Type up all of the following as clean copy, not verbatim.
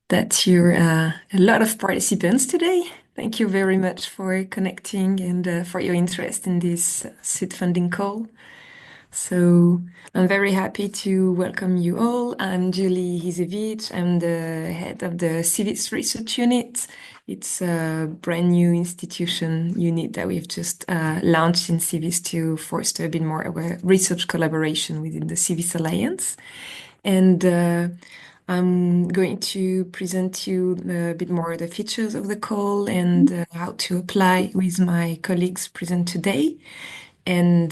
that you're a lot of participants today. Thank you very much for connecting and for your interest in this seed funding call. So I'm very happy to welcome you all. I'm Julie Hizevic. I'm the head of the CIVIS Research Unit. It's a brand new institution unit that we've just launched in CIVIS to foster a bit more of a research collaboration within the CIVIS Alliance. And I'm going to present you a bit more the features of the call and how to apply with my colleagues present today. And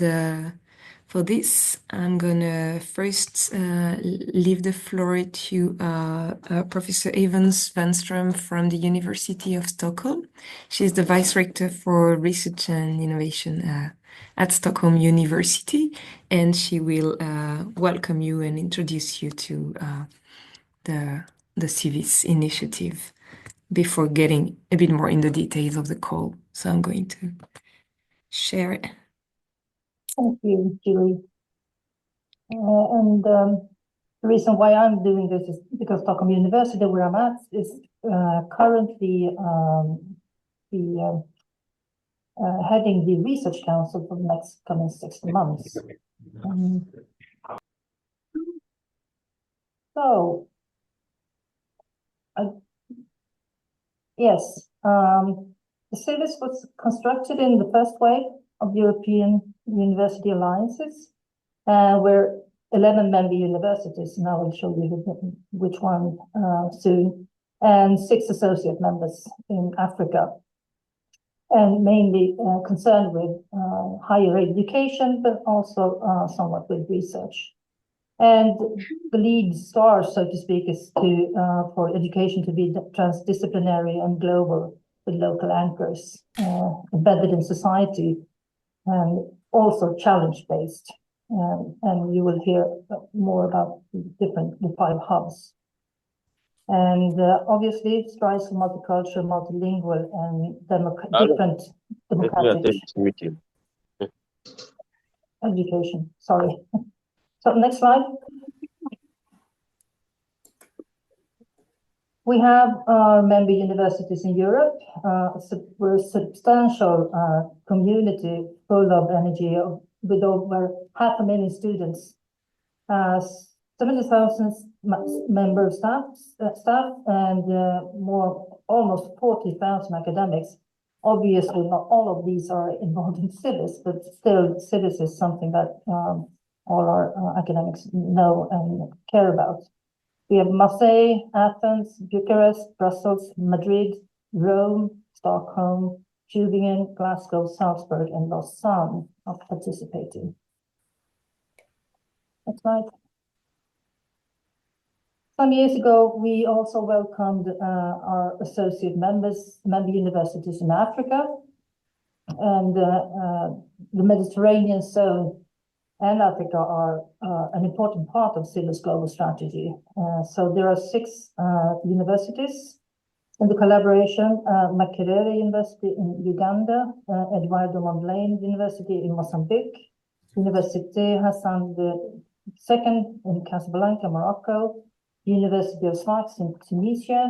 for this, I'm gonna first leave the floor to Professor Evans Vanstrom from the University of Stockholm. She's the Vice Rector for Research and Innovation at Stockholm University, and she will welcome you and introduce you to the CIVIS initiative before getting a bit more in the details of the call. So I'm going to share it. Thank you, Julie. The reason why I'm doing this is because Stockholm University, where I'm at, is currently heading the research council for the next coming 6 months. Yes, the CIVIS was constructed in the first wave of European University Alliances, where 11 member universities, and I will show you which one soon, and 6 associate members in Africa, and mainly concerned with higher education, but also somewhat with research. And the lead star, so to speak, is for education to be transdisciplinary and global with local anchors embedded in society and also challenge-based. And you will hear more about the 5 hubs. And obviously, it strives for multicultural, multilingual, and different democratic education. Sorry. So next slide. We have our member universities in Europe. We're a substantial community full of energy with over 500,000 students, 70,000 member staff, and almost 40,000 academics. Obviously, not all of these are involved in CIVIS, but still, CIVIS is something that all our academics know and care about. We have Marseille, Athens, Bucharest, Brussels, Madrid, Rome, Stockholm, Tübingen, Glasgow, Salzburg, and Lausanne are participating. Next slide. Some years ago, we also welcomed our associate member universities in Africa, and the Mediterranean zone and Africa are an important part of CIVIS global strategy. So there are 6 universities in the collaboration: Makerere University in Uganda, Eduardo Mondlane University in Mozambique, Université Hassan II in Casablanca, Morocco, University of Sfax in Tunisia,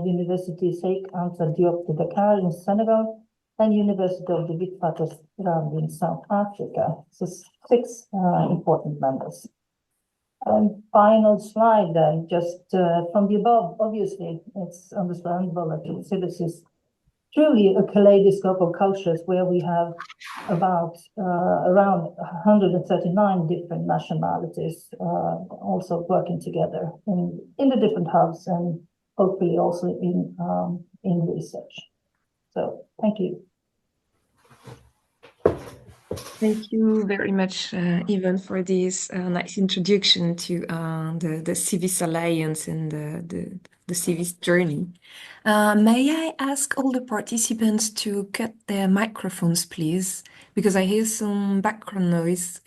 University Sheikh Anta Diop de Dakar in Senegal, and University of the Witwatersrand in South Africa. So 6 important members. And final slide then, just from the above, obviously, it's understandable that CIVIS is truly a kaleidoscope of cultures where we have about around 139 different nationalities also working together in the different hubs and hopefully also in research. So thank you. Thank you very much, Evan, for this nice introduction to the CIVIS Alliance and the CIVIS journey. May I ask all the participants to cut their microphones, please? Because I hear some background noise.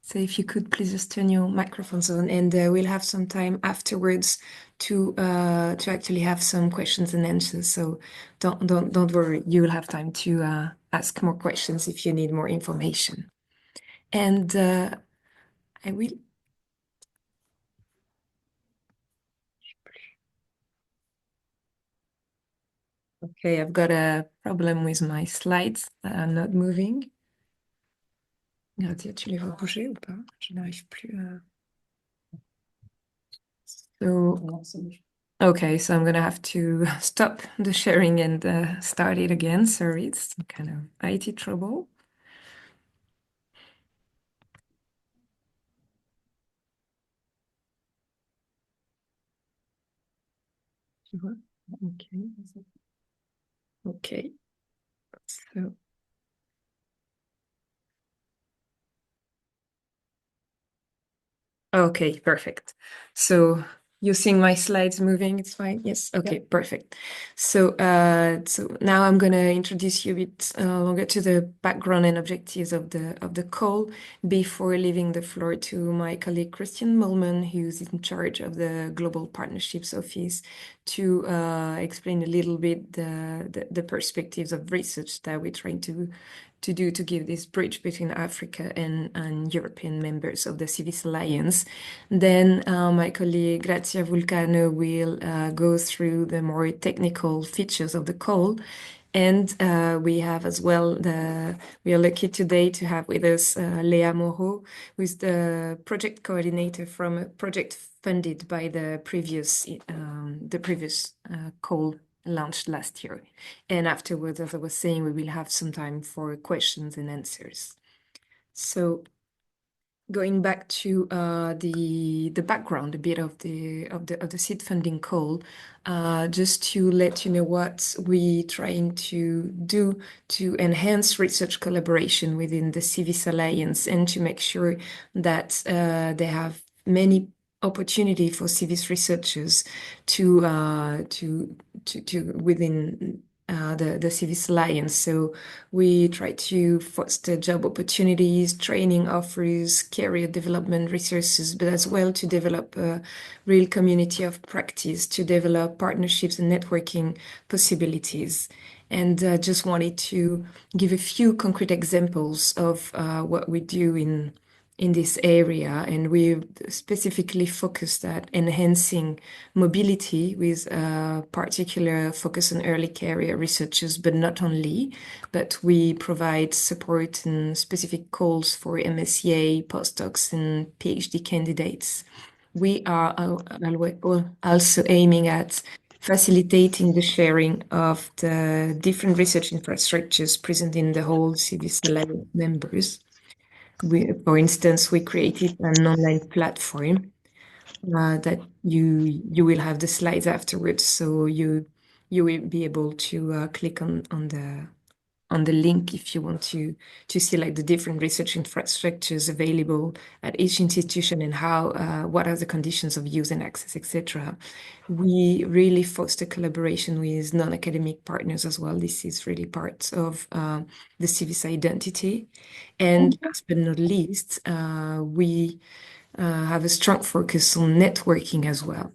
So if you could please just turn your microphones on, and we'll have some time afterwards to actually have some questions and answers. So don't worry, you will have time to ask more questions if you need more information. And I will Okay, I've got a problem with my slides that are not moving. Regarde, tu les vois bouger ou pas? Je n'arrive plus à... So, okay, so I'm gonna have to stop the sharing and start it again. Sorry, it's kind of IT trouble. Tu vois? Okay. Okay. So okay, perfect. So you're seeing my slides moving, it's fine? Yes, okay, perfect. So now I'm gonna introduce you a bit longer to the background and objectives of the call before leaving the floor to my colleague Christian Mulman, who's in charge of the Global Partnerships Office, to explain a little bit the perspectives of research that we're trying to do to give this bridge between Africa and European members of the CIVIS Alliance. Then my colleague Grazia Vulcano will go through the more technical features of the call. And we have as well we are lucky today to have with us Léa Moreau, who is the project coordinator from a project funded by the previous call launched last year. And afterwards, as I was saying, we will have some time for questions and answers. So going back to the background a bit of the seed funding call, just to let you know what we trying to do to enhance research collaboration within the CIVIS Alliance and to make sure that they have many opportunity for civis researchers to within the civis alliance. So we try to foster job opportunities, training offers, career development resources, but as well to develop a real community of practice, to develop partnerships and networking possibilities. And just wanted to give a few concrete examples of what we do in this area, and we specifically focused at enhancing mobility with a particular focus on early career researchers, but not only, but we provide support and specific calls for MSCA, postdocs, and PhD candidates. We are also aiming at facilitating the sharing of the different research infrastructures present in the whole CIVIS Alliance members. For instance, we created an online platform that you will have the slides afterwards, so you will be able to click on the link if you want to see like the different research infrastructures available at each institution and how what are the conditions of use and access, etc. We really foster collaboration with non-academic partners as well. This is really part of the CIVIS identity. And last but not least, we have a strong focus on networking as well.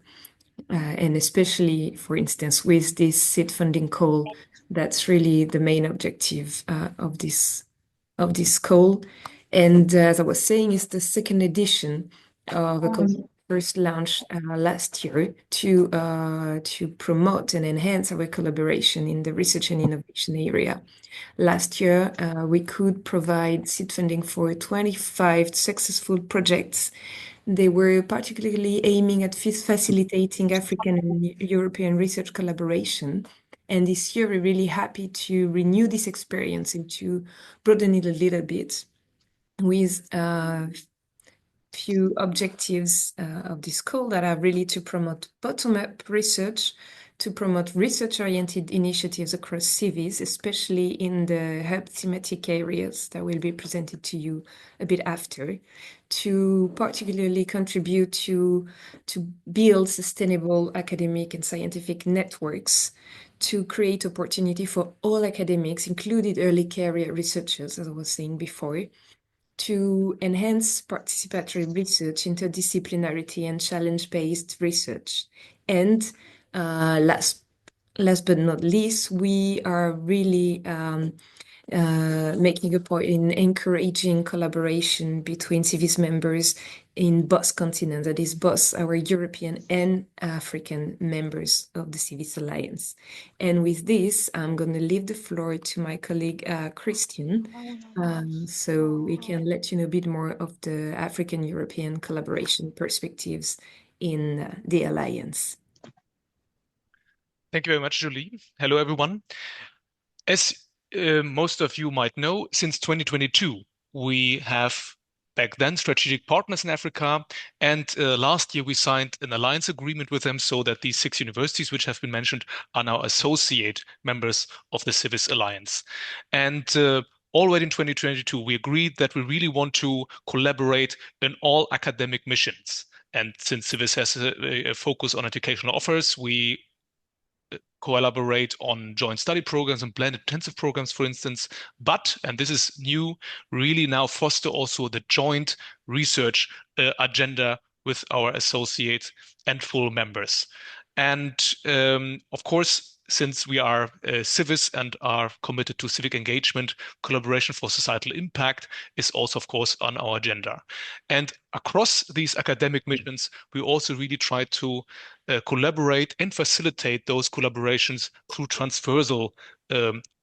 And especially, for instance, with this seed funding call, that's really the main objective of this call. And as I was saying, it's the second edition of a call first launched last year to promote and enhance our collaboration in the research and innovation area. Last year, we could provide seed funding for 25 successful projects. They were particularly aiming at facilitating African and European research collaboration. And this year, we're really happy to renew this experience and to broaden it a little bit with few objectives of this call that are really to promote bottom-up research, to promote research-oriented initiatives across CIVIS, especially in the hub thematic areas that will be presented to you a bit after, to particularly contribute to build sustainable academic and scientific networks, to create opportunity for all academics, including early career researchers, as I was saying before, to enhance participatory research, interdisciplinarity, and challenge-based research. And last but not least, we are really making a point in encouraging collaboration between CIVIS members in both continents, that is, both our European and African members of the CIVIS Alliance. And with this, I'm going to leave the floor to my colleague Christian, so we can let you know a bit more of the African-European collaboration perspectives in the Alliance. Thank you very much, Julie. Hello, everyone. As most of you might know, since 2022, we have back then strategic partners in Africa. And last year, we signed an alliance agreement with them so that these 6 universities, which have been mentioned, are now associate members of the CIVIS Alliance. And already in 2022, we agreed that we really want to collaborate in all academic missions. And since CIVIS has a focus on educational offers, we collaborate on joint study programs and blended intensive programs, for instance. But, and this is new, really now foster also the joint research agenda with our associate and full members. And of course, since we are CIVIS and are committed to civic engagement, collaboration for societal impact is also, of course, on our agenda. And across these academic missions, we also really try to collaborate and facilitate those collaborations through transversal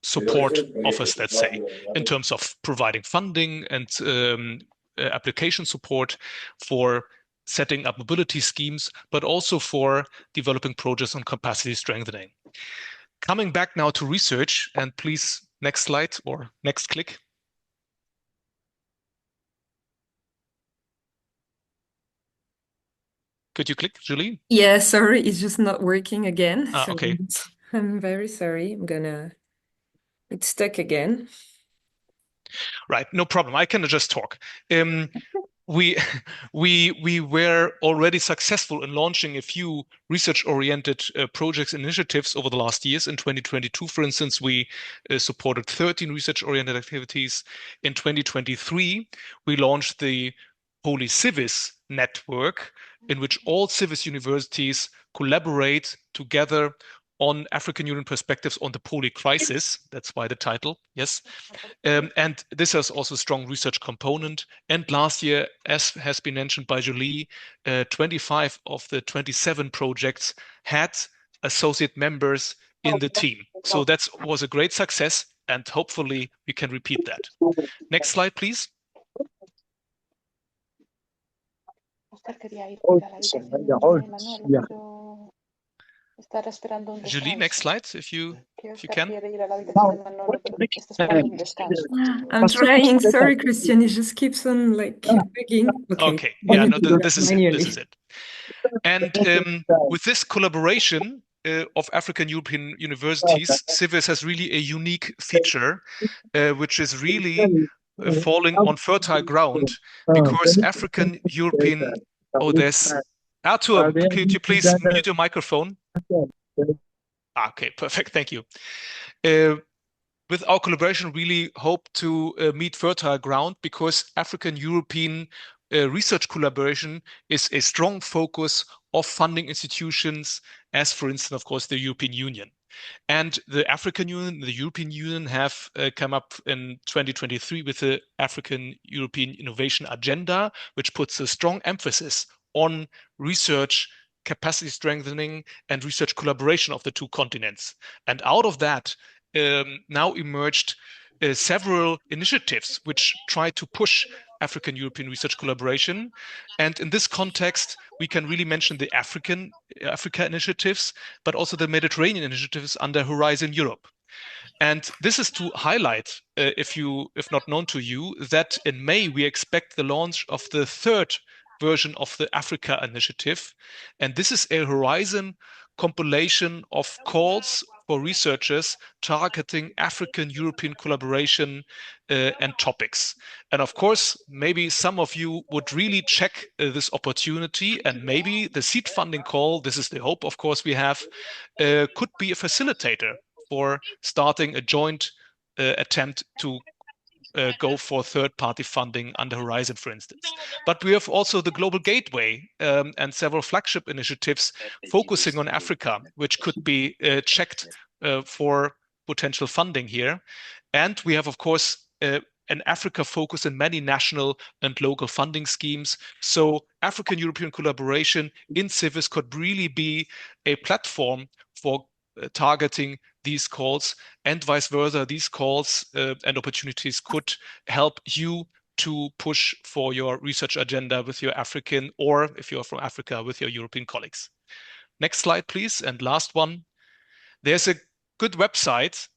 support offers, let's say, in terms of providing funding and application support for setting up mobility schemes, but also for developing projects on capacity strengthening. Coming back now to research, and please, next slide or next click. Could you click, Julie? Yeah, sorry, it's just not working again. So Okay. I'm very sorry. It's stuck again. Right, no problem. I can just talk. We we were already successful in launching a few research-oriented projects and initiatives over the last years. In 2022, for instance, we supported 13 research-oriented activities. In 2023, we launched the Holy CIVIS network, in which all CIVIS universities collaborate together on African Union perspectives on the Poli crisis. That's why the title, yes. And this has also a strong research component. And last year, as has been mentioned by Julie, 25 of the 27 projects had associate members in the team. So that was a great success, and hopefully we can repeat that. Next slide, please. Julie, next slide, if you can. I'm trying. Sorry, Christian. It just keeps on like begging. Okay. Yeah, no, this is it. This is it. And with this collaboration of African European universities, CIVIS has really a unique feature, which is really falling on fertile ground, because African European, there's Arthur, could you please mute your microphone? Okay, perfect. Thank you. With our collaboration, really hope to meet fertile ground, because African European research collaboration is a strong focus of funding institutions, as for instance, of course, the European Union. And the African Union, the European Union have come up in 2023 with the African European Innovation Agenda, which puts a strong emphasis on research, capacity strengthening, and research collaboration of the two continents. And out of that now emerged several initiatives which try to push African European research collaboration. And in this context, we can really mention the Africa initiatives, but also the Mediterranean initiatives under Horizon Europe. And this is to highlight, if not known to you, that in May we expect the launch of the 3rd version of the Africa initiative. And this is a Horizon compilation of calls for researchers targeting African European collaboration and topics. And of course, maybe some of you would really check this opportunity, and maybe the seed funding call, this is the hope, of course, we have, could be a facilitator for starting a joint attempt to go for third-party funding under Horizon, for instance. But we have also the Global Gateway and several flagship initiatives focusing on Africa, which could be checked for potential funding here. And we have, of course, an Africa focus in many national and local funding schemes. So African-European collaboration in CIVIS could really be a platform for targeting these calls, and vice versa. These calls and opportunities could help you to push for your research agenda with your African, or if you're from Africa, with your European colleagues. Next slide, please. And last one. There's a good website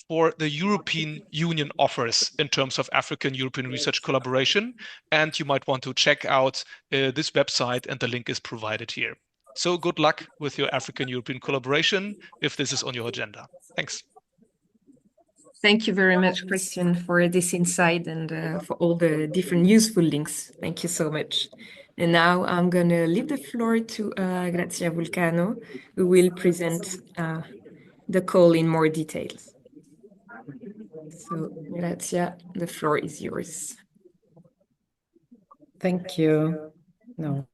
for the European Union offers in terms of African-European research collaboration. And you might want to check out this website, and the link is provided here. So good luck with your African-European collaboration if this is on your agenda. Thanks. Thank you very much, Christian, for this insight and for all the different useful links. Thank you so much. And now I'm going to leave the floor to Grazia Vulcano, who will present the call in more details. So, Grazia, the floor is yours. Thank you. No.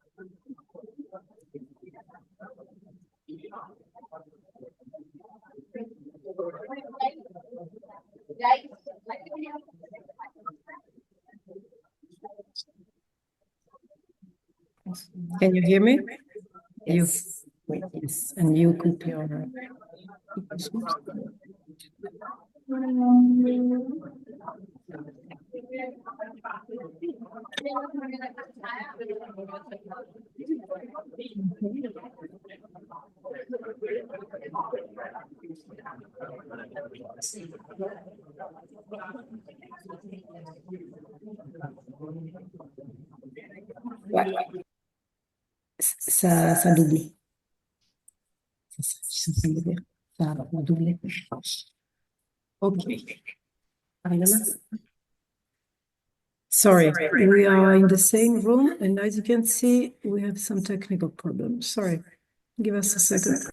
Can you hear me? Yes. Yes. And you put your... Ouais. Ça double. C'est ça, je suis en train de dire. Ça va doubler. OK. Sorry, we are in the same room, and as you can see, we have some technical problems. Sorry, give us a second.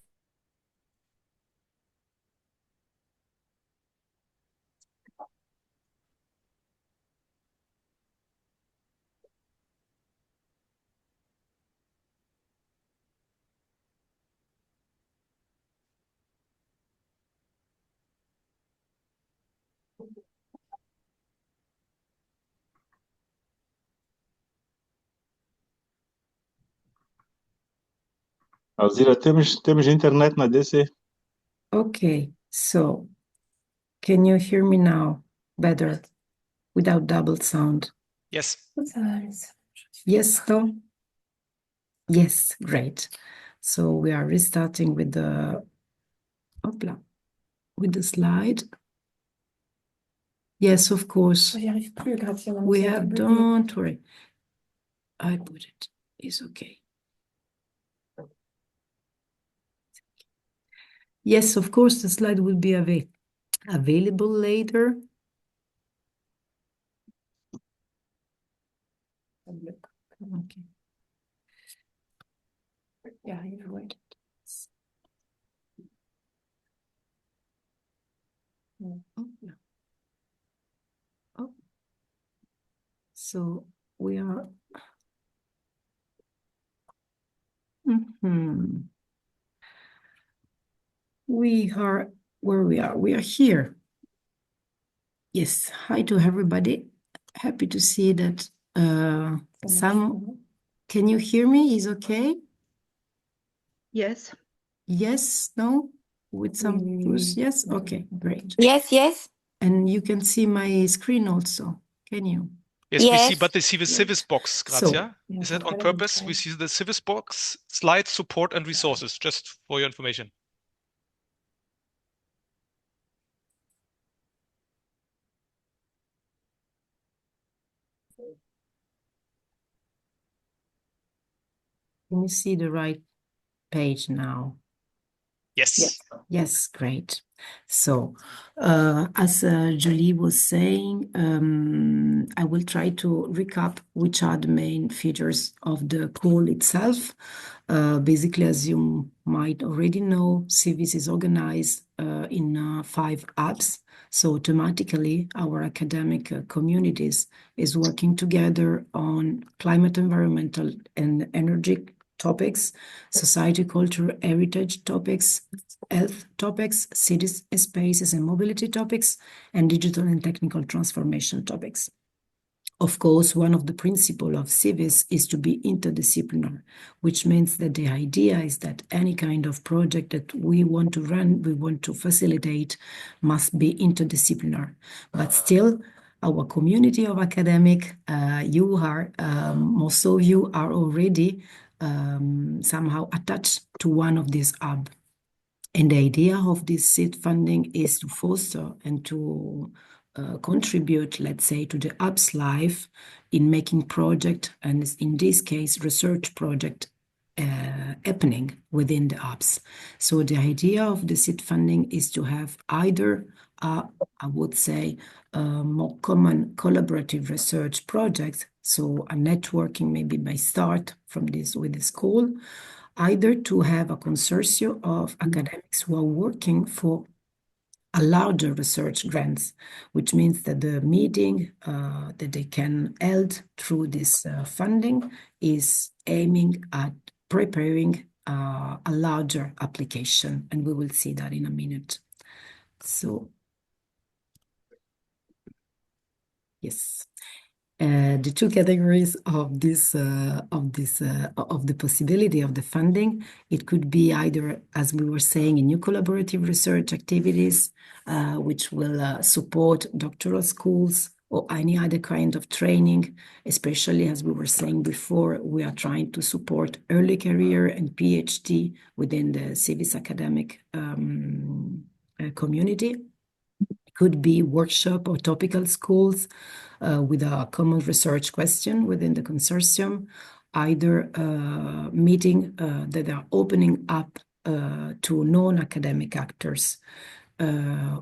Alzira, temos internet na DC? Okay, so can you hear me now better without double sound? Yes. Yes, Tom? Yes, great. So we are restarting with the slide. Yes, of course. We have, don't worry. I put it. It's okay. Yes, of course, the slide will be available later. Okay. Yeah, you're right. Oh. So we are. We are where we are. We are here. Yes. Hi to everybody. Happy to see that some. Can you hear me? Is okay? Yes. Yes. No. With some push. Yes. Okay. Great. Yes. Yes. And you can see my screen also. Can you? Yes, we see, but they see the CIVIS box, Grazia. So, is that on purpose? We see the CIVIS box, slides, support, and resources, just for your information. Can you see the right page now? Yes. Yes, great. So, as Julie was saying, I will try to recap which are the main features of the call itself. Basically, as you might already know, CIVIS is organized in 5 hubs. So thematically, our academic communities is working together on climate, environmental, and energy topics: society, culture, heritage topics, health topics, cities, spaces and mobility topics, and digital and technical transformation topics. Of course, one of the principles of CIVIS is to be interdisciplinary, which means that the idea is that any kind of project that we want to run, we want to facilitate, must be interdisciplinary. But still, our community of academic, most of you are already somehow attached to one of these hubs. And the idea of this seed funding is to foster and to contribute, let's say, to the hub's life in making project, and in this case, research project happening within the hubs. So the idea of the seed funding is to have either, I would say, more common collaborative research projects, so a networking maybe by start from this with the school, either to have a consortium of academics who are working for a larger research grants, which means that the meeting that they can held through this funding is aiming at preparing a larger application, and we will see that in a minute. So, yes. The two categories of the possibility of the funding, it could be either, as we were saying, in new collaborative research activities, which will support doctoral schools or any other kind of training, especially as we were saying before, we are trying to support early career and PhD within the CIVIS academic community. Could be workshop or topical schools with a common research question within the consortium, either meeting that are opening up to non-academic actors,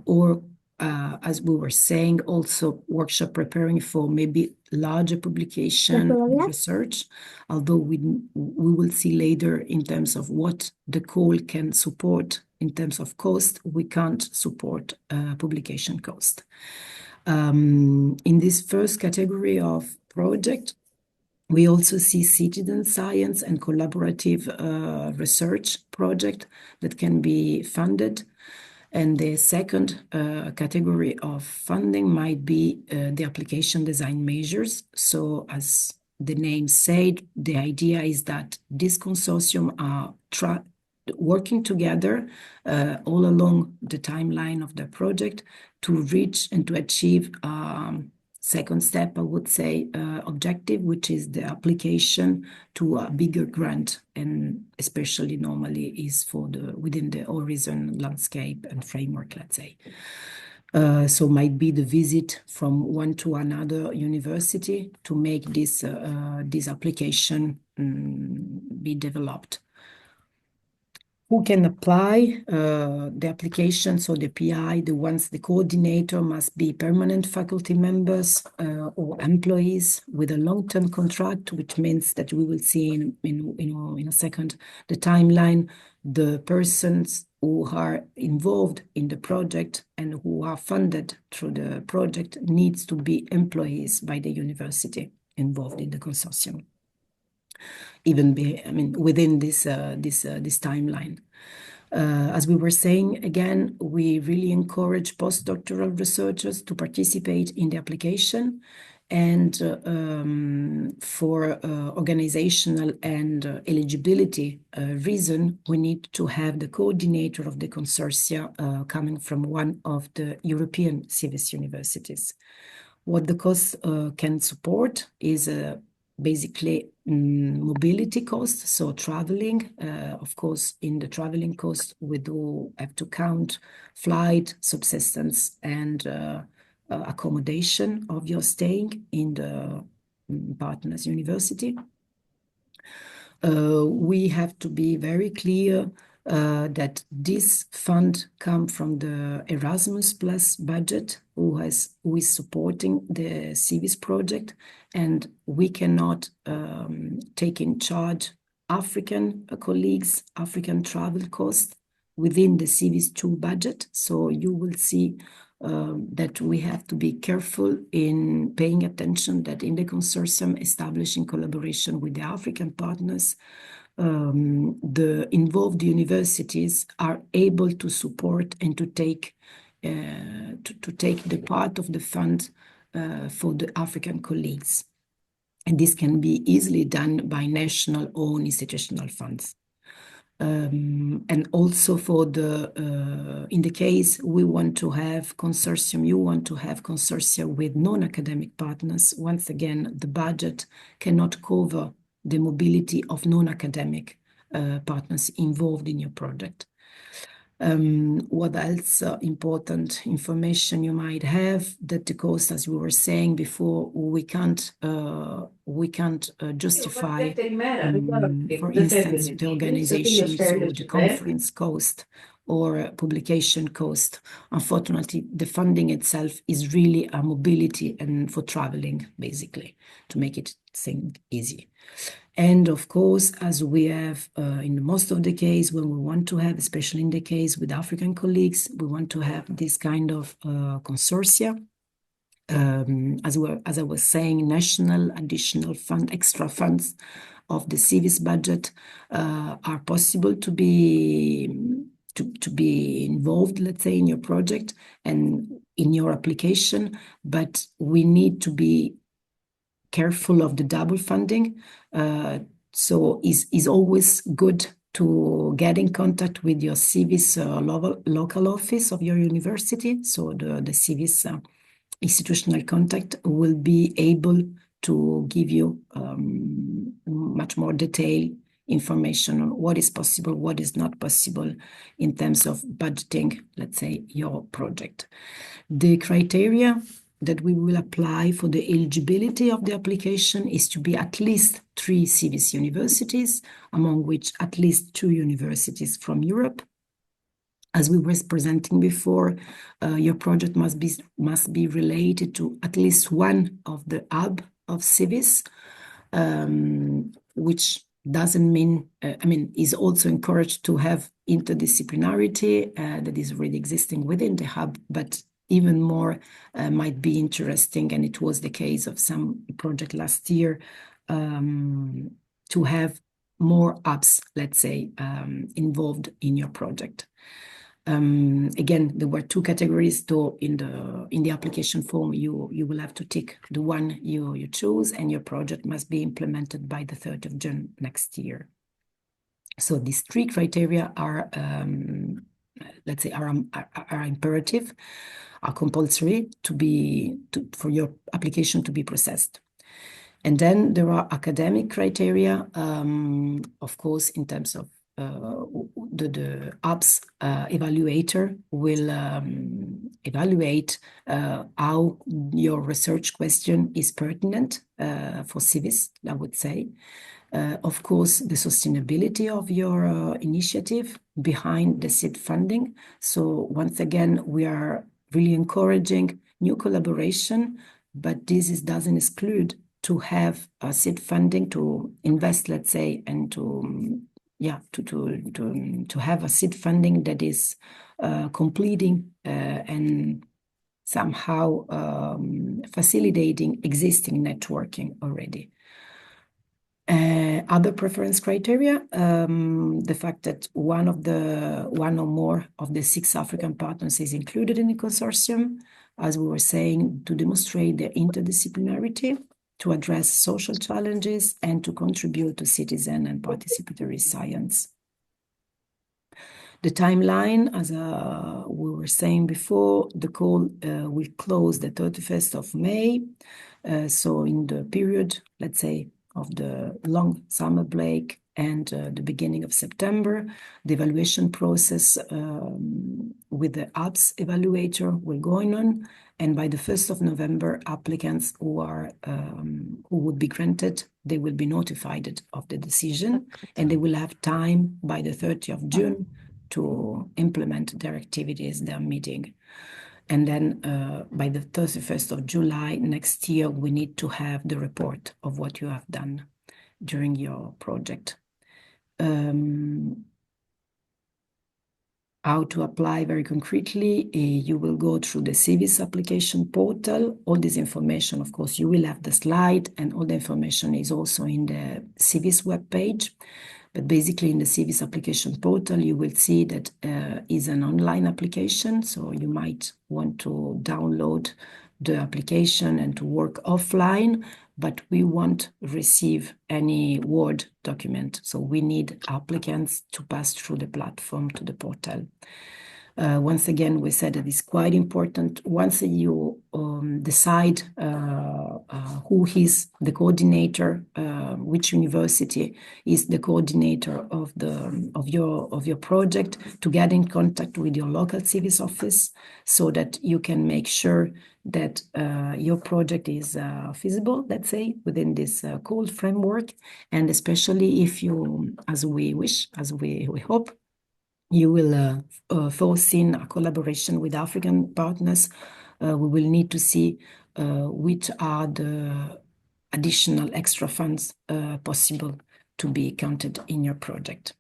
or as we were saying, also workshop preparing for maybe larger publication research, although we will see later in terms of what the call can support in terms of cost, we can't support publication cost. In this first category of project, we also see citizen science and collaborative research project that can be funded. And the second category of funding might be the application design measures. So as the name said, the idea is that this consortium are working together all along the timeline of the project to reach and to achieve second step, I would say, objective, which is the application to a bigger grant, and especially normally is for the within the horizon landscape and framework, let's say. So might be the visit from one to another university to make this application be developed. Who can apply the application? So the PI, the coordinator must be permanent faculty members or employees with a long-term contract, which means that we will see in a second the timeline, the persons who are involved in the project and who are funded through the project needs to be employees by the university involved in the consortium. Even within this timeline. As we were saying, again, we really encourage postdoctoral researchers to participate in the application, and for organizational and eligibility reason, we need to have the coordinator of the consortia coming from one of the European CIVIS universities. What the cost can support is basically mobility costs, so traveling. Of course, in the traveling cost, we do have to count flight, subsistence, and accommodation of your staying in the partner's university. We have to be very clear that this fund comes from the Erasmus Plus budget, who is supporting the CIVIS project, and we cannot take in charge African colleagues, African travel costs within the CIVIS 2 budget. So you will see that we have to be careful in paying attention that in the consortium established in collaboration with the African partners, the involved universities are able to support and to take the part of the fund for the African colleagues. And this can be easily done by national or institutional funds. And also for in the case we want to have consortium, you want to have consortia with non-academic partners, once again, the budget cannot cover the mobility of non-academic partners involved in your project. What else important information you might have, that the cost, as we were saying before, we can't justify, for instance, the organization, so the conference cost or publication cost. Unfortunately, the funding itself is really a mobility and for traveling, basically, to make it seem easy. And of course, as we have in most of the case, when we want to have, especially in the case with African colleagues, we want to have this kind of consortia. As I was saying, national additional fund, extra funds of the CIVIS budget are possible to be involved, let's say, in your project and in your application, but we need to be careful of the double funding. So it's always good to get in contact with your CIVIS local office of your university. So the CIVIS institutional contact will be able to give you much more detailed information on what is possible, what is not possible in terms of budgeting, let's say, your project. The criteria that we will apply for the eligibility of the application is to be at least 3 CIVIS universities, among which at least 2 universities from Europe. As we were presenting before, your project must be related to at least one of the hub of CIVIS, which doesn't mean, is also encouraged to have interdisciplinarity that is already existing within the hub, but even more might be interesting, and it was the case of some project last year, to have more hubs, let's say, involved in your project. Again, there were 2 categories, though in the application form you will have to tick the one you choose, and your project must be implemented by the 3rd of June next year. So these 3 criteria are, let's say, are imperative, are compulsory for your application to be processed. And then there are academic criteria, of course, in terms of the hubs evaluator will evaluate how your research question is pertinent for CIVIS, I would say. Of course, the sustainability of your initiative behind the seed funding. So once again, we are really encouraging new collaboration, but this doesn't exclude to have a seed funding to invest, let's say, and to have a seed funding that is completing and somehow facilitating existing networking already. Other preference criteria, the fact that one or more of the 6 African partners is included in the consortium, as we were saying, to demonstrate their interdisciplinarity, to address social challenges, and to contribute to citizen and participatory science. The timeline, as we were saying before, the call will close the 31st of May. So in the period, let's say, of the long summer break and the beginning of September, the evaluation process with the hubs evaluator will go on, and by the 1st of November, applicants who would be granted, they will be notified of the decision, and they will have time by the 30th of June to implement their activities, their meeting. And then by the 31st of July next year, we need to have the report of what you have done during your project. How to apply very concretely, you will go through the CIVIS application portal. All this information, of course, you will have the slide, and all the information is also in the CIVIS webpage. But basically in the CIVIS application portal, you will see that is an online application. So you might want to download the application and to work offline, but we won't receive any Word document. So we need applicants to pass through the platform to the portal. Once again, we said that it's quite important. Once you decide who is the coordinator, which university is the coordinator of your project, to get in contact with your local CIVIS office so that you can make sure that your project is feasible, let's say, within this call framework, and especially if you, as we hope, you will foresee a collaboration with African partners. We will need to see which are the additional extra funds possible to be counted in your project.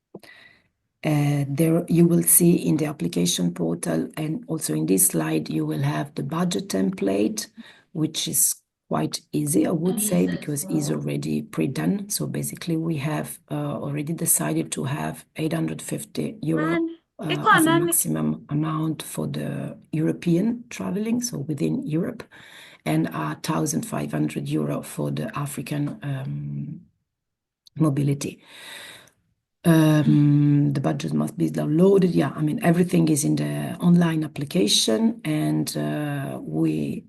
There you will see in the application portal, and also in this slide, you will have the budget template, which is quite easy, I would say, because it's already pre-done. So basically, we have already decided to have 850 euro as a maximum amount for the European traveling, so within Europe, and 1,500 euro for the African mobility. The budget must be downloaded. Yeah, I mean, everything is in the online application, and we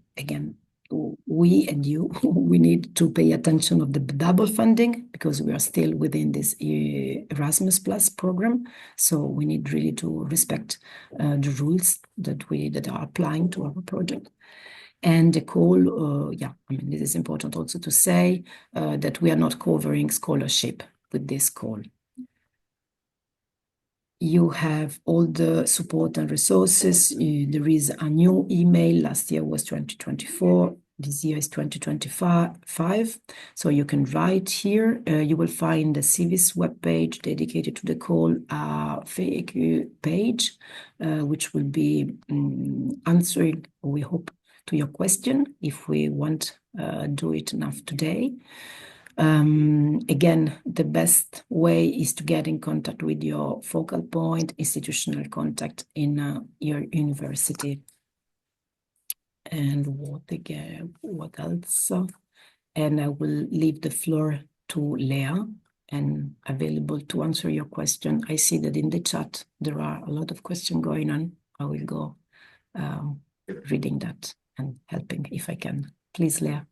and you, we need to pay attention of the double funding because we are still within this Erasmus Plus program. So we need really to respect the rules that are applying to our project. And the call, yeah, I mean, this is important also to say that we are not covering scholarship with this call. You have all the support and resources. There is a new email. Last year was 2024. This year is 2025. So you can write here. You will find the CIVIS webpage dedicated to the call FAQ page, which will be answering, we hope, to your question if we won't do it enough today. Again, the best way is to get in contact with your focal point, institutional contact in your university. And what else? And I will leave the floor to Leah and available to answer your question. I see that in the chat there are a lot of questions going on. I will go reading that and helping if I can. Please, Leah.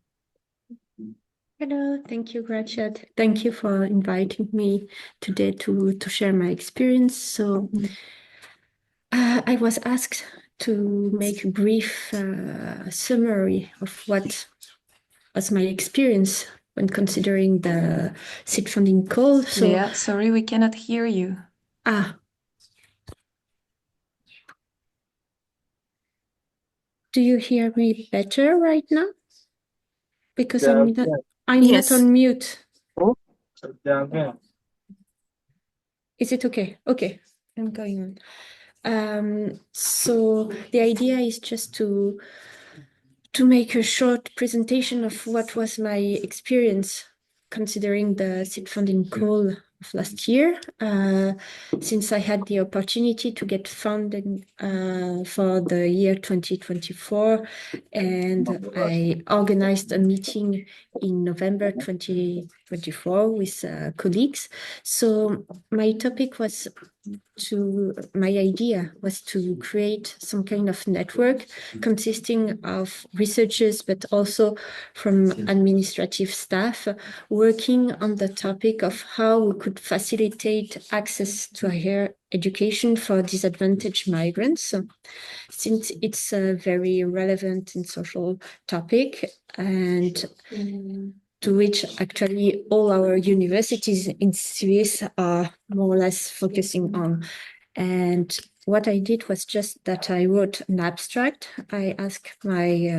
Hello, thank you, Gracia. Thank you for inviting me today to share my experience. So I was asked to make a brief summary of what was my experience when considering the seed funding call. So, Leah, sorry, we cannot hear you. Do you hear me better right now? Because I'm not on mute. Is it okay? Okay, I'm going on. So the idea is just to make a short presentation of what was my experience considering the seed funding call of last year, since I had the opportunity to get funding for the year 2024, and I organized a meeting in November 2024 with colleagues. So my idea was to create some kind of network consisting of researchers, but also from administrative staff, working on the topic of how we could facilitate access to higher education for disadvantaged migrants, since it's a very relevant and social topic, and to which actually all our universities in Swiss are more or less focusing on. And what I did was just that I wrote an abstract. I asked my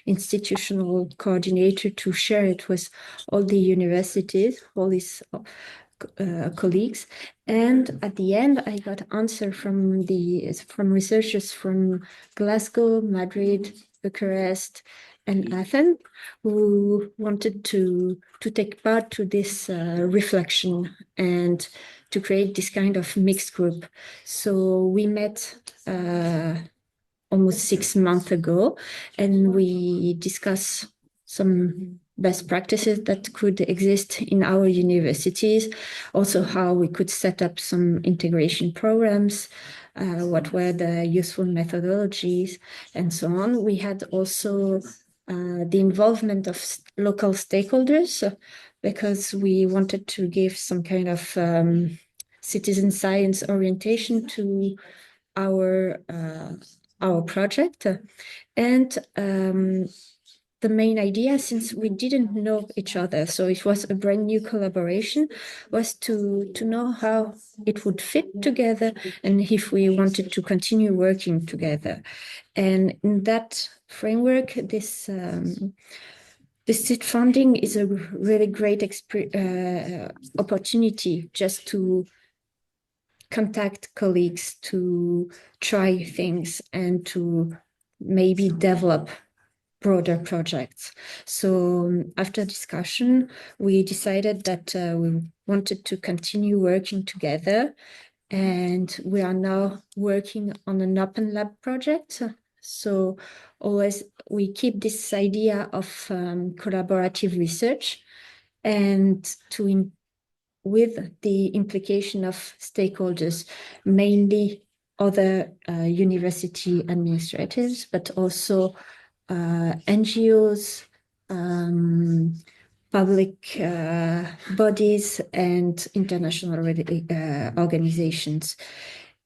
institutional coordinator to share it with all the universities, all these colleagues. And at the end, I got answer from researchers from Glasgow, Madrid, Bucharest, and Athens, who wanted to take part to this reflection and to create this kind of mixed group. So we met almost 6 months ago, and we discussed some best practices that could exist in our universities, also how we could set up some integration programs, what were the useful methodologies, and so on. We had also the involvement of local stakeholders, because we wanted to give some kind of citizen science orientation to our project. And the main idea, since we didn't know each other, so it was a brand new collaboration, was to know how it would fit together and if we wanted to continue working together. And in that framework, this seed funding is a really great opportunity just to contact colleagues, to try things, and to maybe develop broader projects. So after discussion, we decided that we wanted to continue working together, and we are now working on an open lab project. So always we keep this idea of collaborative research, and with the implication of stakeholders, mainly other university administrators, but also NGOs, public bodies, and international organizations.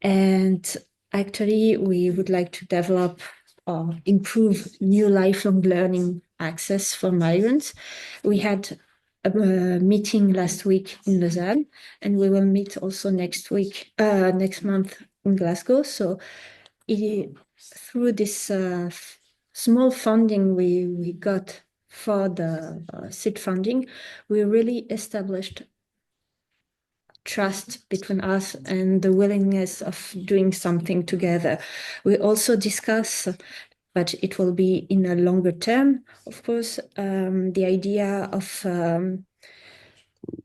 And actually, we would like to develop or improve new lifelong learning access for migrants. We had a meeting last week in Lausanne, and we will meet also next month in Glasgow. So through this small funding we got for the seed funding, we really established trust between us and the willingness of doing something together. We also discuss, but it will be in a longer term, of course, the idea of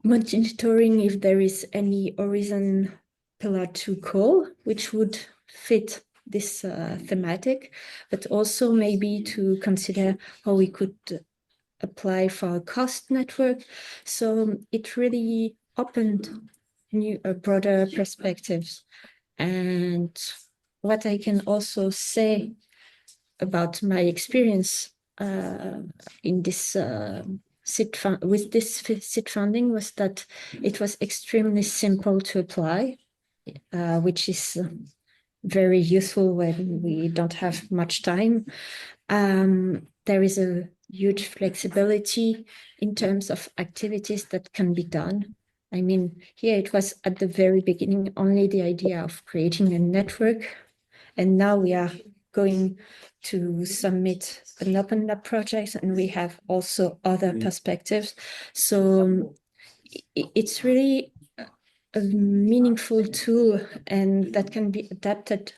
monitoring if there is any Horizon Pillar 2 call, which would fit this thematic, but also maybe to consider how we could apply for a cost network. So it really opened broader perspectives. And what I can also say about my experience in this with this seed funding was that it was extremely simple to apply, which is very useful when we don't have much time. There is a huge flexibility in terms of activities that can be done. I mean, here it was at the very beginning only the idea of creating a network, and now we are going to submit an open lab project, and we have also other perspectives. So it's really a meaningful tool, and that can be adapted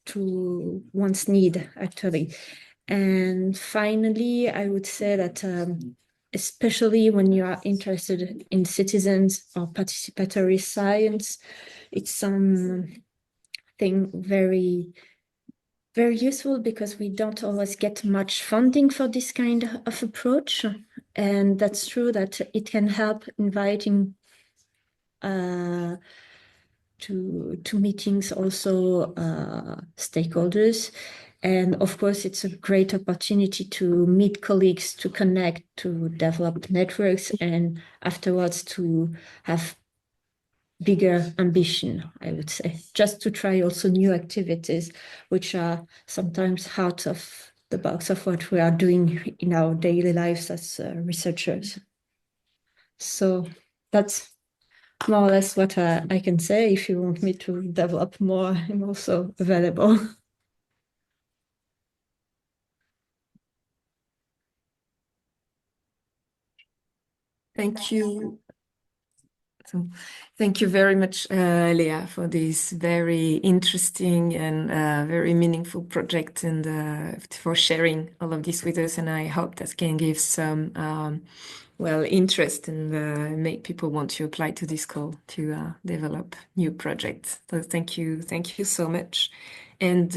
to one's need, actually. And finally, I would say that especially when you are interested in citizens or participatory science, it's something very, very useful, because we don't always get much funding for this kind of approach. And that's true that it can help inviting to meetings also stakeholders. And of course, it's a great opportunity to meet colleagues, to connect, to develop networks, and afterwards to have bigger ambition, I would say, just to try also new activities, which are sometimes out of the box of what we are doing in our daily lives as researchers. So that's more or less what I can say. If you want me to develop more, I'm also available. Thank you. So thank you very much, Leah, for this very interesting and very meaningful project and for sharing all of this with us. And I hope that can give some, well, interest and make people want to apply to this call to develop new projects. So thank you so much. And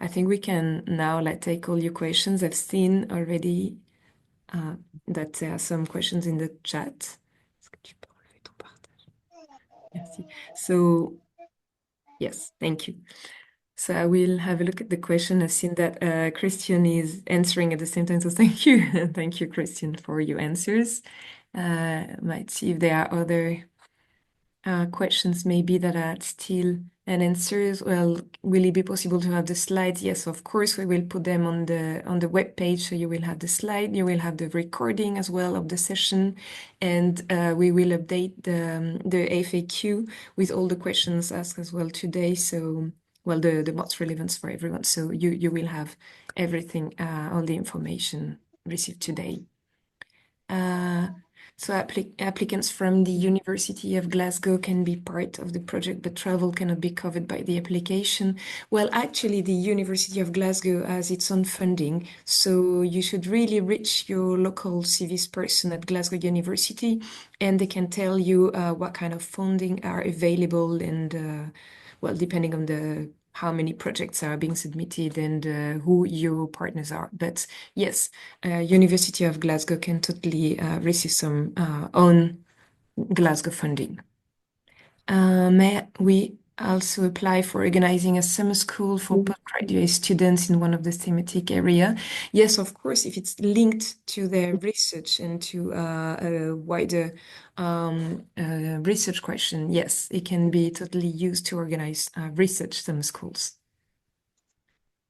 I think we can now take all your questions. I've seen already that there are some questions in the chat. Merci. So, yes, thank you. So I will have a look at the question. I've seen that Christian is answering at the same time. So thank you. Thank you, Christian, for your answers. Might see if there are other questions maybe that are still unanswered. Well, will it be possible to have the slides? Yes, of course, we will put them on the web page. So you will have the slide, you will have the recording as well of the session, and we will update the FAQ with all the questions asked as well today. So, well, the most relevant for everyone. So you will have everything, all the information received today. So applicants from the University of Glasgow can be part of the project, but travel cannot be covered by the application. Well, actually, the University of Glasgow has its own funding, so you should really reach your local CIVIS person at Glasgow University, and they can tell you what kind of funding are available and, well, depending on how many projects are being submitted and who your partners are. But yes, University of Glasgow can totally receive some own Glasgow funding. May we also apply for organizing a summer school for postgraduate students in one of the thematic area? Yes, of course, if it's linked to their research and to a wider research question, yes, it can be totally used to organize research summer schools.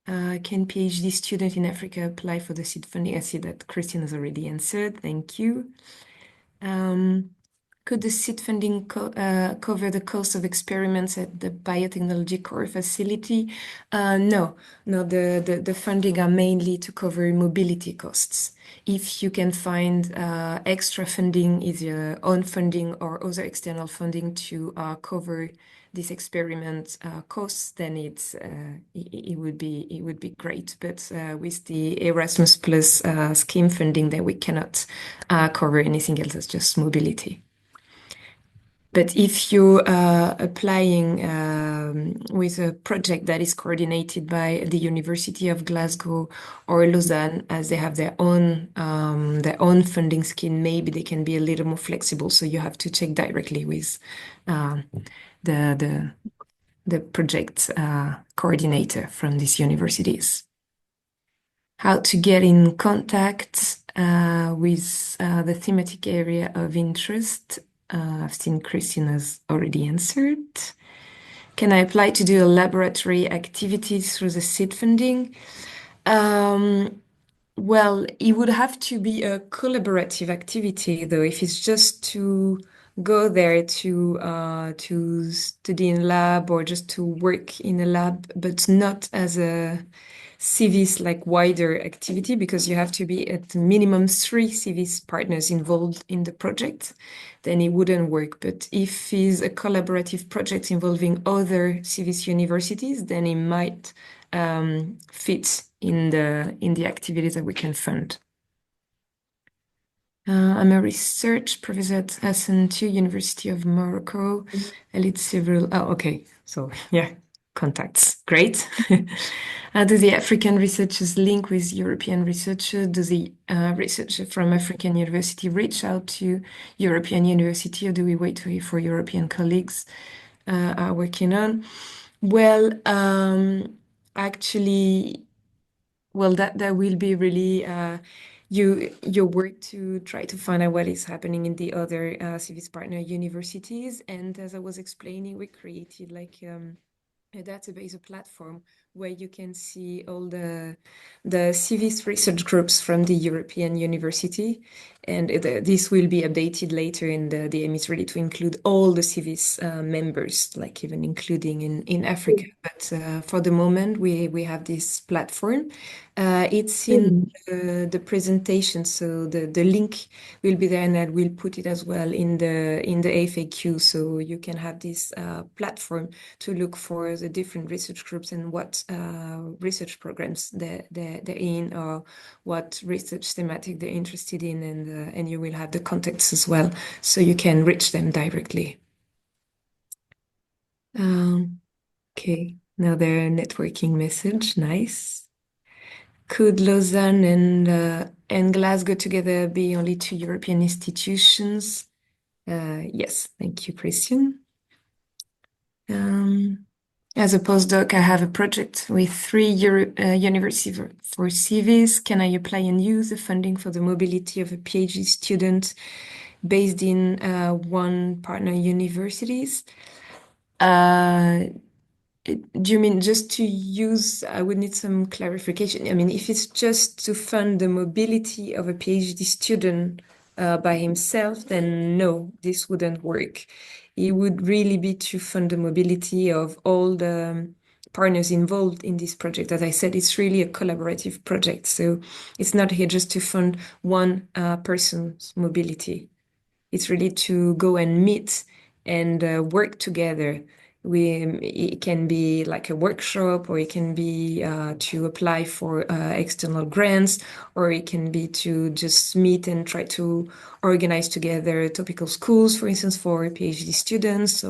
Can PhD student in Africa apply for the seed funding? I see that Christian has already answered. Thank you. Could the seed funding cover the cost of experiments at the biotechnology core facility? No, the funding are mainly to cover mobility costs. If you can find extra funding, either own funding or other external funding to cover this experiment costs, then it would be great. But with the Erasmus Plus scheme funding, then we cannot cover anything else. It's just mobility. But if you're applying with a project that is coordinated by the University of Glasgow or Lausanne, as they have their own funding scheme, maybe they can be a little more flexible. So you have to check directly with the project coordinator from these universities. How to get in contact with the thematic area of interest. I've seen Christian has already answered. Can I apply to do a laboratory activities through the seed funding? Well, it would have to be a collaborative activity, though. If it's just to go there to study in lab or just to work in a lab, but not as a CIVIS wider activity, because you have to be at minimum 3 CIVIS partners involved in the project, then it wouldn't work. But if it's a collaborative project involving other CIVIS universities, then it might fit in the activities that we can fund. I'm a research professor at Hassan II, University of Morocco. I lead several. Oh, okay. So yeah, contacts. Great. Do the African researchers link with European researchers? Do the researchers from African university reach out to European university, or do we wait for European colleagues are working on? Well, actually, well, that will be really your work to try to find out what is happening in the other CIVIS partner universities. And as I was explaining, we created a database, a platform where you can see all the CIVIS research groups from the European University. And this will be updated later, and the aim is really to include all the CIVIS members, even including in Africa. But for the moment, we have this platform It's in the presentation, so the link will be there, and I will put it as well in the FAQ, so you can have this platform to look for the different research groups and what research programs they're in, or what research thematic they're interested in, and you will have the contacts as well, so you can reach them directly. Okay, another networking message. Nice. Could Lausanne and Glasgow together be only two European institutions? Yes, thank you, Christian. As a postdoc, I have a project with 3 universities for CIVIS. Can I apply and use the funding for the mobility of a PhD student based in one partner universities? Do you mean just to use? I would need some clarification. I mean, if it's just to fund the mobility of a PhD student by himself, then no, this wouldn't work. It would really be to fund the mobility of all the partners involved in this project. As I said, it's really a collaborative project. So it's not here just to fund one person's mobility. It's really to go and meet and work together. It can be like a workshop, or it can be to apply for external grants, or it can be to just meet and try to organize together topical schools, for instance, for PhD students.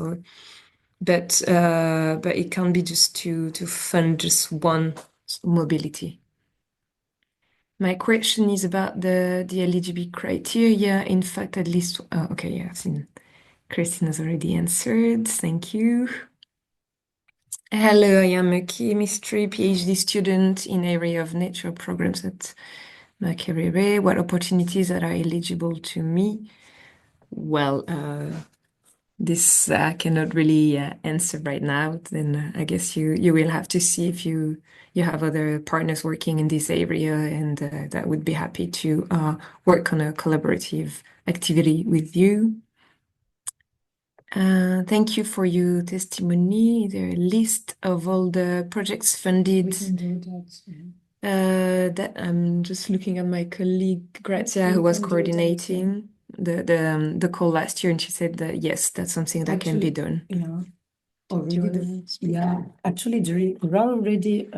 But it can't be just to fund just one mobility. My question is about the eligibility criteria. In fact, at least, okay, yeah, I've seen Christine has already answered. Thank you. Hello, I am a chemistry PhD student in area of nature programs at Makerere. What opportunities are eligible to me? Well, this I cannot really answer right now. Then I guess you will have to see if you have other partners working in this area, and that would be happy to work on a collaborative activity with you. Thank you for your testimony. There a list of all the projects funded. We can do that. That I'm just looking at my colleague Grazia, who was coordinating the call last year, and she said that yes, that's something that can be done. Yeah. Actually, there are already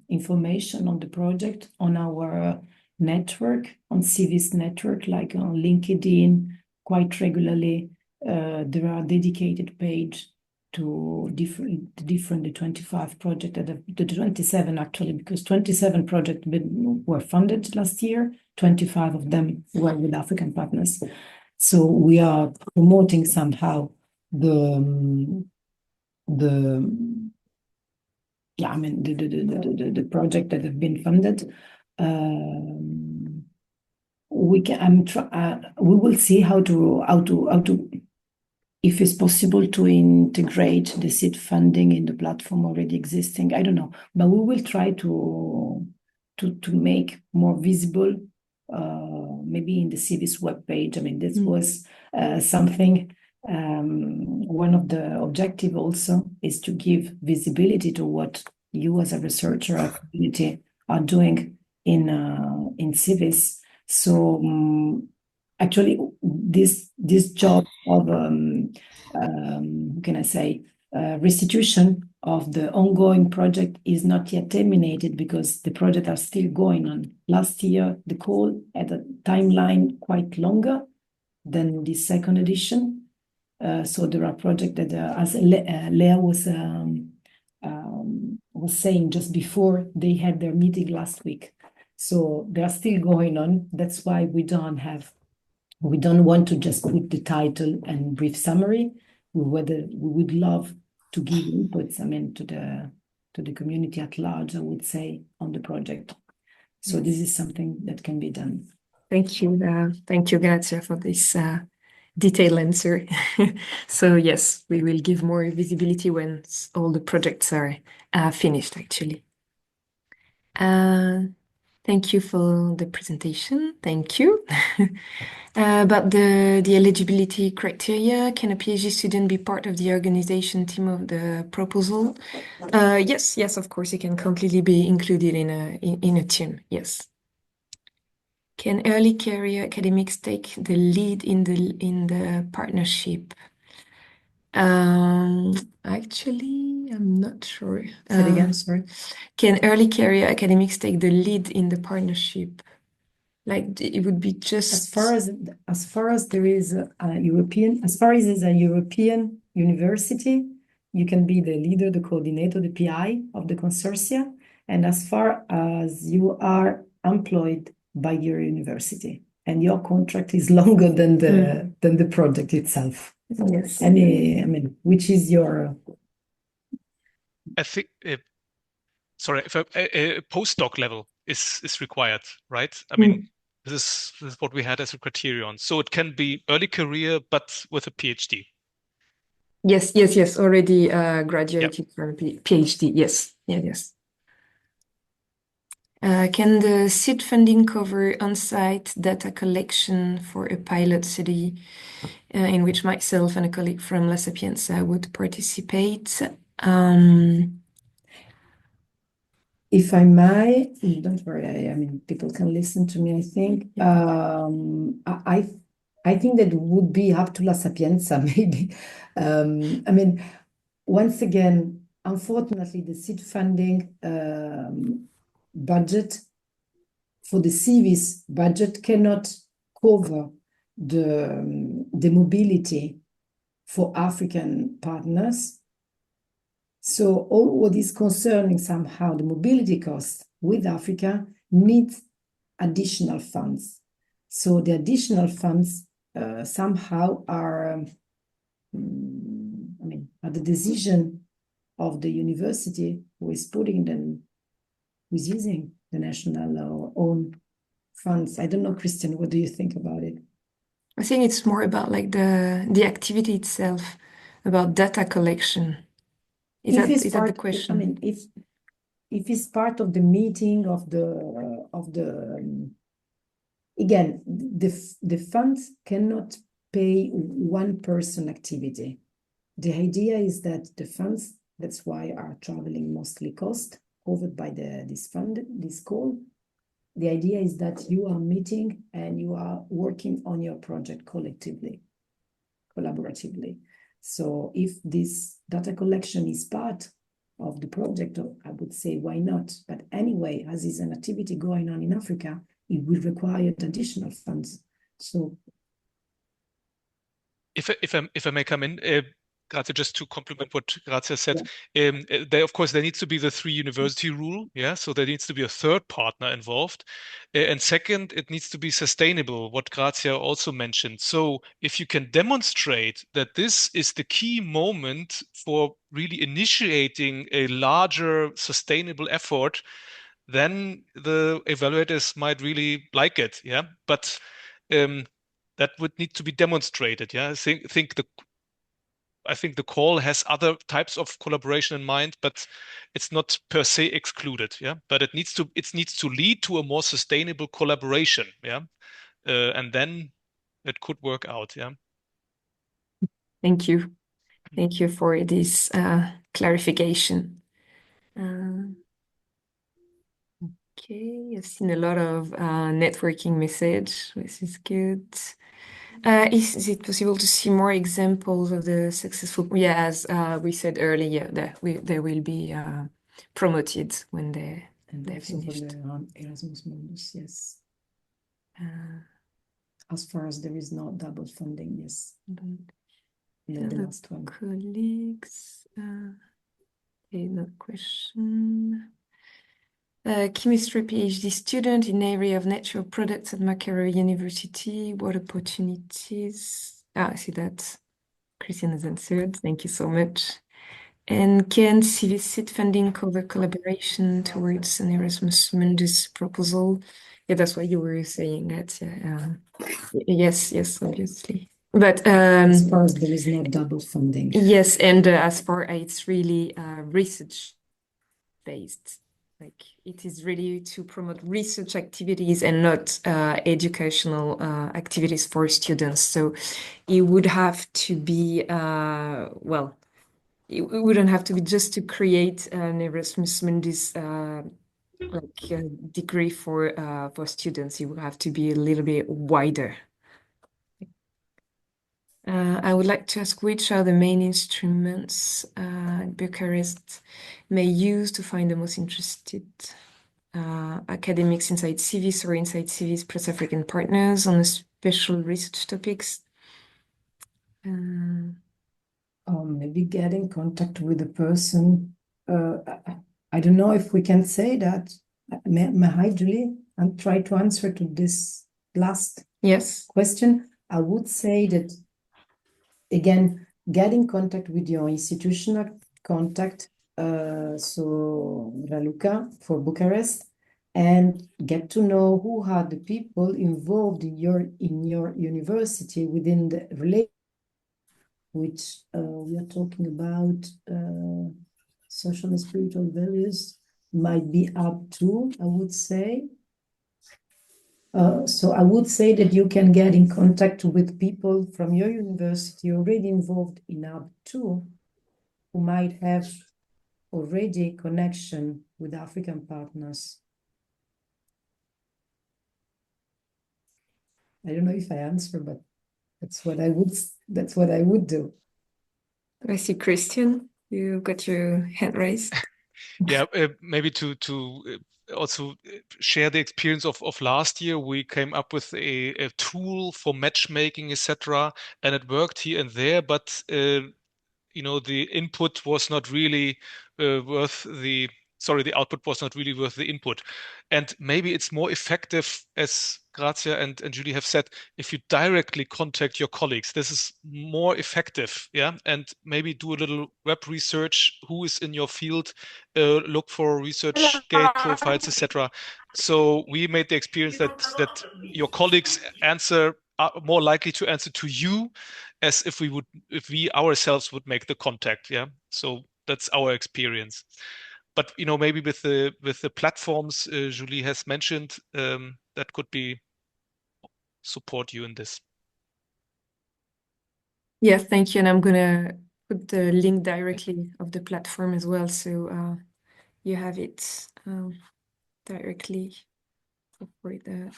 information on the project on our network, on CIVIS network, like on LinkedIn, quite regularly. There are dedicated page to different the 25 project, the 27 actually, because 27 projects were funded last year, 25 of them were with African partners. So we are promoting somehow the project that have been funded. We will see how to if it's possible to integrate the seed funding in the platform already existing. I don't know, but we will try to make more visible, maybe in the CIVIS webpage. I mean, this was something. One of the objectives also is to give visibility to what you as a researcher or community are doing in CIVIS. So actually, this job of can I say restitution of the ongoing project is not yet terminated, because the projects are still going on. Last year, the call had a timeline quite longer than the second edition. So there are projects that, as Lea was saying just before, they had their meeting last week. So they are still going on. That's why we don't want to just put the title and brief summary. We would love to give inputs, I mean, to the community at large, I would say, on the project. So this is something that can be done. Thank you, Grazia, for this detailed answer. So yes, we will give more visibility when all the projects are finished, actually. Thank you for the presentation. Thank you. About the eligibility criteria, can a PhD student be part of the organization team of the proposal? Yes, of course, it can completely be included in a team. Yes. Can early career academics take the lead in the partnership? Actually, I'm not sure. Say it again, sorry. Can early career academics take the lead in the partnership? Like it would be just as far as there is a European, as far as it's a European university, you can be the leader, the coordinator, the PI of the consortia, and as far as you are employed by your university and your contract is longer than the project itself. Yes. I mean, which is your? I think. Sorry, if a postdoc level is required, right? I mean, this is what we had as a criterion. So it can be early career, but with a PhD. Yes. Already graduated from PhD. Yes. Yes. Can the seed funding cover on-site data collection for a pilot study in which myself and a colleague from La Sapienza would participate? If I may, don't worry. I mean, people can listen to me. I think I think that would be up to La Sapienza, maybe. I mean, once again, unfortunately, the seed funding budget for the CIVIS budget cannot cover the mobility for African partners. So all what is concerning somehow the mobility costs with Africa needs additional funds. So the additional funds somehow are, at the decision of the university who is putting them, who is using the national or own funds. I don't know, Christian, what do you think about it? I think it's more about like the activity itself, about data collection. Is that the question? I mean, if it's part of the meeting of the again, the funds cannot pay one person activity. The idea is that the funds, that's why are traveling mostly cost covered by this call. The idea is that you are meeting and you are working on your project collectively, collaboratively. So if this data collection is part of the project, I would say, why not? But anyway, as is an activity going on in Africa, it will require additional funds. So if I may come in, Grazia, just to complement what Grazia said, of course there needs to be the 3 university rule, so there needs to be a third partner involved, and second, it needs to be sustainable, what Grazia also mentioned. So if you can demonstrate that this is the key moment for really initiating a larger sustainable effort, then the evaluators might really like it, but that would need to be demonstrated. I think the call has other types of collaboration in mind, but it's not per se excluded. But it needs to lead to a more sustainable collaboration. And then it could work out. Thank you. Thank you for this clarification. Okay, I've seen a lot of networking message, which is good. Is it possible to see more examples of the successful? Yeah, as we said earlier, that they will be promoted when they're finished. Erasmus Mundus, yes. As far as there is no double funding, yes. The last one. Colleagues, okay, no question. Chemistry PhD student in area of natural products at Makerere University. What opportunities? I see that Christian has answered. Thank you so much. And can CIVIS Seed funding cover collaboration towards an Erasmus Mundus proposal? Yeah, that's what you were saying. That yes, obviously. But as far as there is no double funding. Yes, and as far as it's really research based. Like it is really to promote research activities and not educational activities for students. So it would have to be, well, it wouldn't have to be just to create an Erasmus Mundus like a degree for students. It would have to be a little bit wider. I would like to ask which are the main instruments Bucharest may use to find the most interested academics inside CIVIS or inside CIVIS plus African partners on the special research topics. Maybe get in contact with the person. I don't know if we can say that. Hi, Julie, and try to answer to this last question. I would say that, again, get in contact with your institutional contact, so Raluca for Bucharest, and get to know who are the people involved in your university within the relation, which we are talking about social and spiritual values might be up to, I would say. So I would say that you can get in contact with people from your university already involved in UP2 who might have already connection with African partners. I don't know if I answer, but that's what I would do. I see Christian, you got your hand raised. Yeah, maybe to also share the experience of last year. We came up with a tool for matchmaking, etc., and it worked here and there, but the input was not really the output was not really worth the input. And maybe it's more effective, as Grazia and Julie have said, if you directly contact your colleagues. This is more effective, yeah? And maybe do a little web research, who is in your field, look for ResearchGate profiles, etc. So we made the experience that your colleagues are more likely to answer to you as if we ourselves would make the contact. Yeah. So that's our experience. But maybe with the platforms Julie has mentioned, that could be support you in this. Yes, thank you. And I'm gonna put the link directly of the platform as well, so you have it directly for the.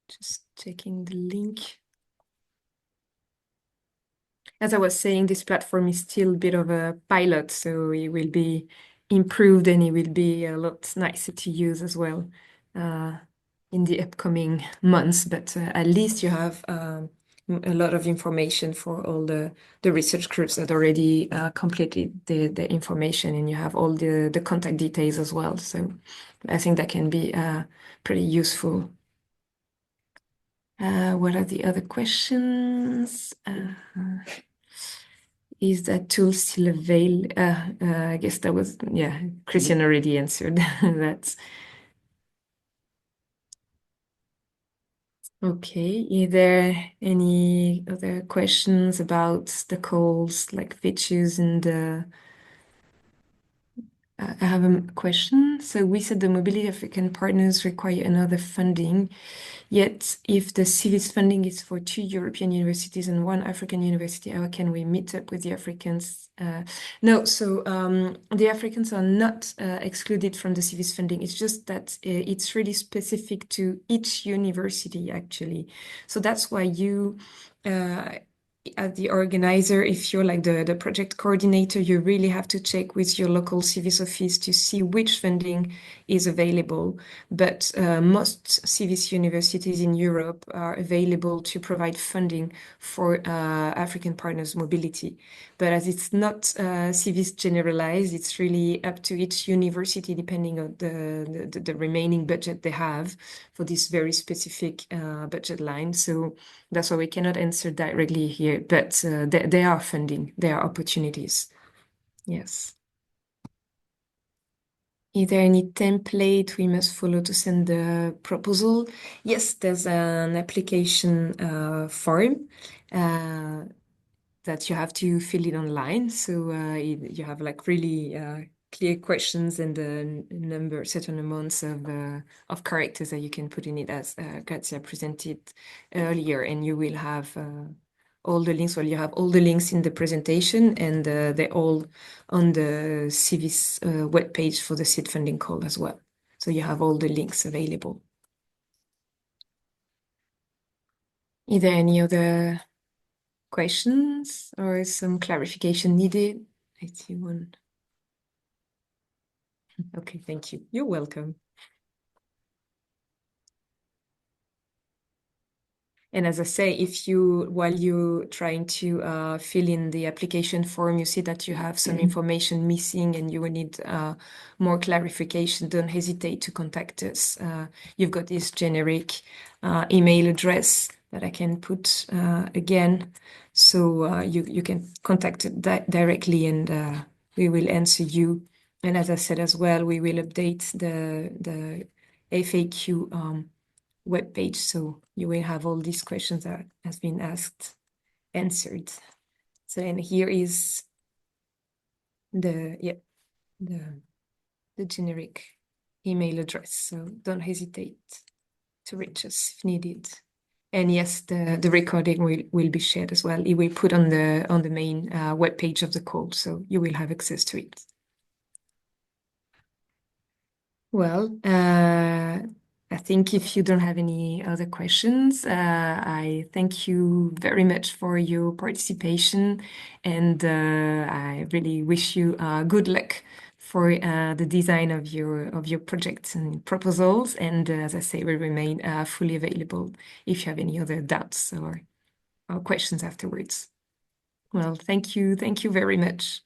Just checking the link. As I was saying, this platform is still a bit of a pilot, so it will be improved and it will be a lot nicer to use as well in the upcoming months. But at least you have a lot of information for all the research groups that already completed the information, and you have all the contact details as well. So I think that can be pretty useful. What are the other questions? Is that tool still available? I guess that was, yeah, Christian already answered that. Okay, is there any other questions about the calls, like Vichus and I have a question. So we said the mobility African partners require another funding. Yet, if the CIVIS funding is for 2 European universities and 1 African university, how can we meet up with the Africans? No, so the Africans are not excluded from the CIVIS funding. It's just that it's really specific to each university, actually. So that's why you, as the organizer, if you're like the project coordinator, you really have to check with your local CIVIS office to see which funding is available. But most CIVIS universities in Europe are available to provide funding for African partners mobility. But as it's not CIVIS generalized, it's really up to each university depending on the remaining budget they have for this very specific budget line. So that's why we cannot answer directly here, but there are funding, there are opportunities. Yes. Is there any template we must follow to send the proposal? Yes, there's an application form that you have to fill it online. So you have like really clear questions and the number, certain amounts of characters that you can put in it, as Grazia presented earlier, and you will have all the links. Well, you have all the links in the presentation, and they're all on the CIVIS webpage for the seed funding call as well. So you have all the links available. Is there any other questions or some clarification needed? I see one. Okay, thank you. You're welcome. And as I say, if you, while you're trying to fill in the application form, you see that you have some information missing and you will need more clarification, don't hesitate to contact us. You've got this generic email address that I can put again. So you can contact it directly, and we will answer you. And as I said as well, we will update the FAQ webpage, so you will have all these questions that has been asked answered. So, and here is the generic email address, so don't hesitate to reach us if needed. And yes, the recording will be shared as well. It will put on the main webpage of the call, so you will have access to it. Well, I think if you don't have any other questions, I thank you very much for your participation, and I really wish you good luck for the design of your projects and proposals. And as I say, we remain fully available if you have any other doubts or questions afterwards. Well, thank you very much.